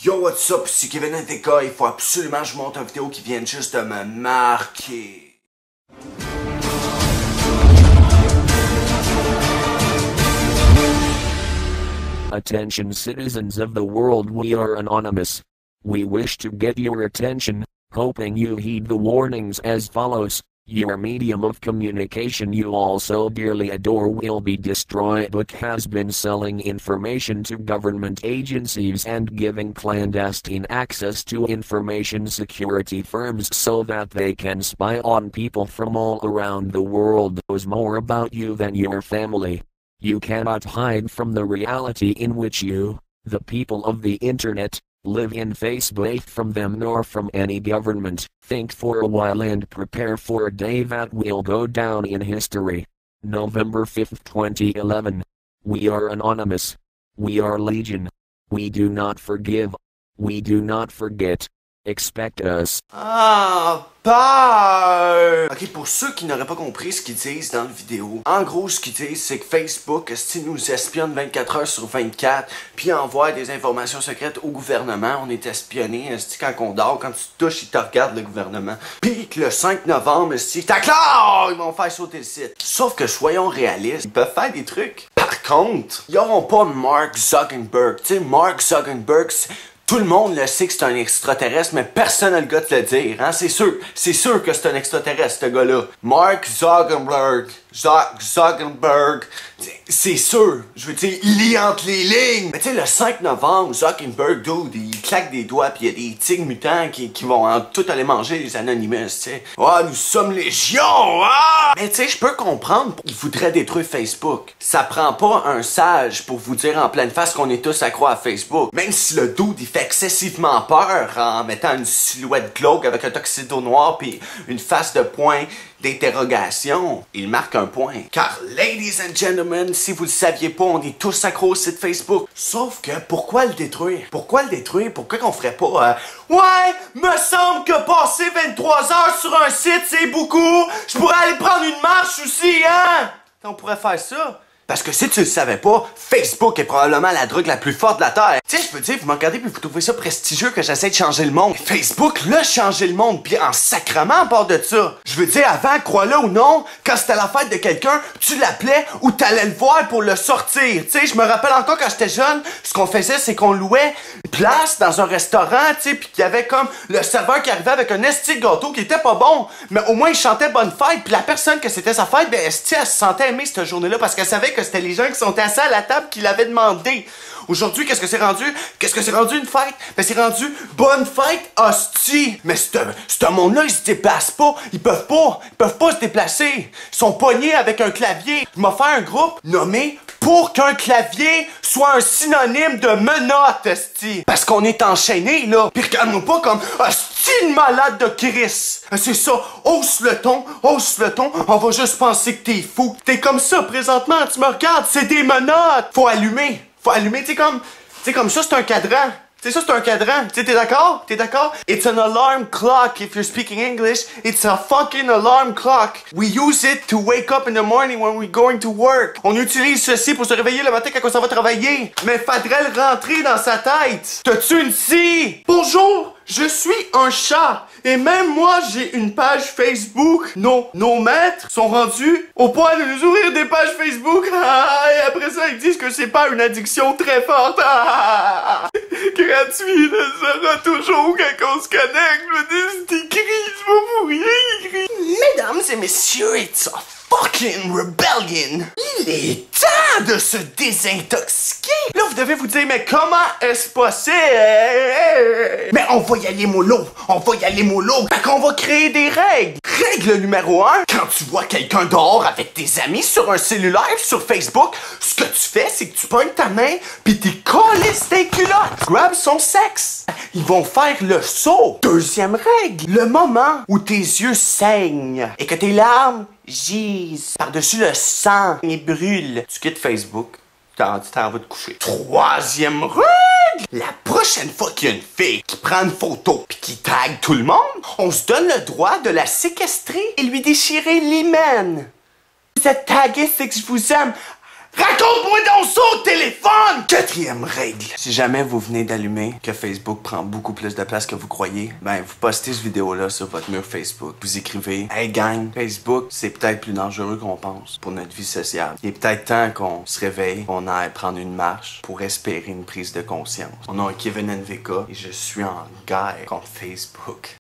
Yo, what's up? C'est Kevin NTK. Il faut absolument que je monte une vidéo qui vient juste de me marquer. Attention citizens of the world, we are anonymous. We wish to get your attention, hoping you heed the warnings as follows. Your medium of communication you also dearly adore will be destroyed, but has been selling information to government agencies and giving clandestine access to information security firms so that they can spy on people from all around the world. Knows more about you than your family. You cannot hide from the reality in which you, the people of the internet, live in, face both from them nor from any government. Think for a while and prepare for a day that will go down in history. November 5th, 2011. We are anonymous. We are legion. We do not forgive. We do not forget. Expect us. Ah, peur! Ok, pour ceux qui n'auraient pas compris ce qu'ils disent dans la vidéo, en gros, ce qu'ils disent, c'est que Facebook, nous espionne 24 heures sur 24, puis envoie des informations secrètes au gouvernement. On est espionné, quand on dort, quand tu te touches, ils te regardent, le gouvernement. Puis que le 5 novembre, t'as clair, ils vont faire sauter le site. Sauf que, soyons réalistes, ils peuvent faire des trucs. Par contre, ils n'auront pas Mark Zuckerberg. Tu sais, Mark Zuckerberg, tout le monde le sait que c'est un extraterrestre, mais personne n'a le gars de le dire, hein? C'est sûr que c'est un extraterrestre, ce gars-là. Mark Zuckerberg. Zuckerberg. C'est sûr. Je veux dire, il lit entre les lignes. Mais tu sais, le 5 novembre, Zuckerberg, dude, il claque des doigts, puis il y a des tigres mutants qui vont tout aller manger les Anonymous, tu sais. Ah, nous sommes légion, ah! Mais tu sais, je peux comprendre, il voudrait détruire Facebook. Ça prend pas un sage pour vous dire en pleine face qu'on est tous accros à Facebook. Même si le dude, il fait excessivement peur en mettant une silhouette glauque avec un tuxedo noir puis une face de point d'interrogation, il marque un point. Car, ladies and gentlemen, si vous le saviez pas, on est tous accros au site Facebook. Sauf que, pourquoi le détruire? Pourquoi le détruire? Pourquoi qu'on ferait pas, ouais, me semble que passer 23 heures sur un site, c'est beaucoup. Je pourrais aller prendre une marche aussi, hein? On pourrait faire ça. Parce que si tu le savais pas, Facebook est probablement la drogue la plus forte de la Terre. Tu sais, je veux dire, vous me regardez puis vous trouvez ça prestigieux que j'essaie de changer le monde. Facebook l'a changé le monde, puis en sacrement à part de ça. Je veux dire, avant, crois-le ou non, quand c'était la fête de quelqu'un, tu l'appelais ou t'allais le voir pour le sortir. Tu sais, je me rappelle encore quand j'étais jeune, ce qu'on faisait, c'est qu'on louait une place dans un restaurant, tu sais, puis qu'il y avait comme le serveur qui arrivait avec un esti de gâteau qui était pas bon, mais au moins il chantait bonne fête, puis la personne que c'était sa fête, ben esti, elle se sentait aimée cette journée-là parce qu'elle savait que c'était les gens qui sont assis à la table qui l'avaient demandé. Aujourd'hui, qu'est-ce que c'est rendu? Qu'est-ce que c'est rendu une fête? Ben c'est rendu bonne fête, hostie! Mais ce monde-là, ils se déplacent pas. Ils peuvent pas se déplacer. Ils sont pognés avec un clavier. Je m'ai fait un groupe nommé Pour qu'un clavier soit un synonyme de menotte, hostie. Parce qu'on est enchaîné, là. Pis regarde-nous pas comme hostie de malade de Chris. C'est ça. Hausse le ton. On va juste penser que t'es fou. T'es comme ça présentement. Tu me regardes, c'est des menottes. Faut allumer. Tu sais comme ça, c'est un cadran. C'est ça, c'est un cadran. Tu sais, t'es d'accord? It's an alarm clock. If you're speaking English, it's a fucking alarm clock. We use it to wake up in the morning when we're going to work. On utilise ceci pour se réveiller le matin quand on s'en va travailler. Mais faudrait le rentrer dans sa tête. T'as-tu une scie? Bonjour, je suis un chat. Et même moi, j'ai une page Facebook. Nos maîtres sont rendus au point de nous ouvrir des pages Facebook. Et après ça, ils disent que c'est pas une addiction très forte. Gratuit, ça sera toujours quand on se connecte. Je me dis, c'est écrit, c'est pas pour rien écrit. Mesdames et messieurs, it's a fucking rebellion. Il est temps de se désintoxiquer. Là, vous devez vous dire, mais comment est-ce possible? Mais on va y aller mollo. Fait qu'on va créer des règles. Règle numéro 1, quand tu vois quelqu'un dehors avec tes amis sur un cellulaire, sur Facebook, ce que tu fais, c'est que tu pognes ta main pis t'es collé tes culottes. Grab son sexe. Ils vont faire le saut. Deuxième règle, le moment où tes yeux saignent et que tes larmes gisent par-dessus le sang et brûlent. Tu quittes Facebook. Tu t'en vas te coucher. Troisième règle! La prochaine fois qu'il y a une fille qui prend une photo pis qui tag tout le monde, on se donne le droit de la séquestrer et lui déchirer l'hymen. Vous êtes tagué, c'est que je vous aime. Raconte-moi donc ça au téléphone! Quatrième règle. Si jamais vous venez d'allumer que Facebook prend beaucoup plus de place que vous croyez, ben vous postez cette vidéo-là sur votre mur Facebook. Vous écrivez « Hey gang, Facebook, c'est peut-être plus dangereux qu'on pense pour notre vie sociale. Il est peut-être temps qu'on se réveille, qu'on aille prendre une marche pour espérer une prise de conscience. » Mon nom est Kevin NVK et je suis en guerre contre Facebook.